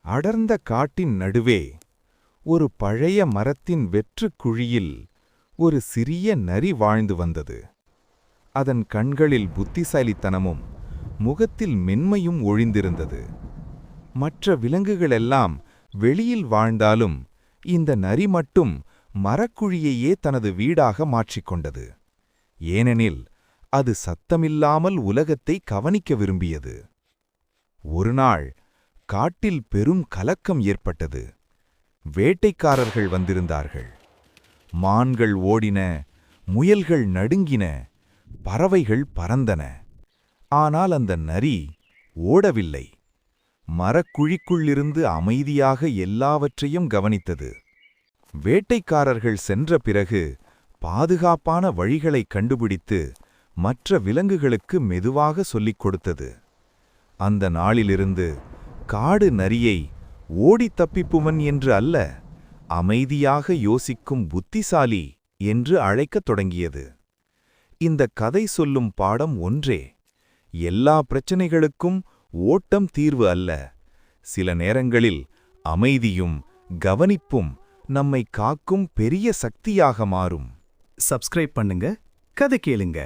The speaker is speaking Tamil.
அடர்ந்த காட்டின் நடுவே ஒரு பழைய மரத்தின் வெற்றுக் குழியில் ஒரு சிறிய நரி வாழ்ந்து வந்தது. அதன் கண்களில் புத்திசாலித்தனமும் முகத்தில் மென்மையும் ஒழிந்திருந்தது. மற்ற விலங்குகளெல்லாம் வெளியில் வாழ்ந்தாலும் இந்த நரி மட்டும் மரக்குழியையே தனது வீடாக மாற்றிக்கொண்டது. ஏனெனில் அது சத்தமில்லாமல் உலகத்தை கவனிக்க விரும்பியது. ஒருநாள் காட்டில் பெரும் கலக்கம் ஏற்பட்டது. வேட்டைக்காரர்கள் வந்திருந்தார்கள். மான்கள் ஓடின, முயல்கள் நடுங்கின, பறவைகள் பறந்தன. ஆனால் அந்த நரி ஓடவில்லை. மரக்குழிக்குள்ளிருந்து அமைதியாக எல்லாவற்றையும் கவனித்தது. வேட்டைக்காரர்கள் சென்ற பிறகு பாதுகாப்பான வழிகளை கண்டுபிடித்து மற்ற விலங்குகளுக்கு மெதுவாக சொல்லிக் கொடுத்தது. அந்த நாளிலிருந்து காடு நரியை ஓடித் தப்பிப்புவன் என்று அல்ல, அமைதியாக யோசிக்கும் புத்திசாலி என்று அழைக்கத் தொடங்கியது. இந்த கதை சொல்லும் பாடம் ஒன்றே: எல்லா பிரச்சனைகளுக்கும் ஓட்டம் தீர்வு அல்ல. சில நேரங்களில் அமைதியும் கவனிப்பும் நம்மை காக்கும் பெரிய சக்தியாக மாறும். சப்ஸ்கிரைப் பண்ணுங்க, கதை கேளுங்க.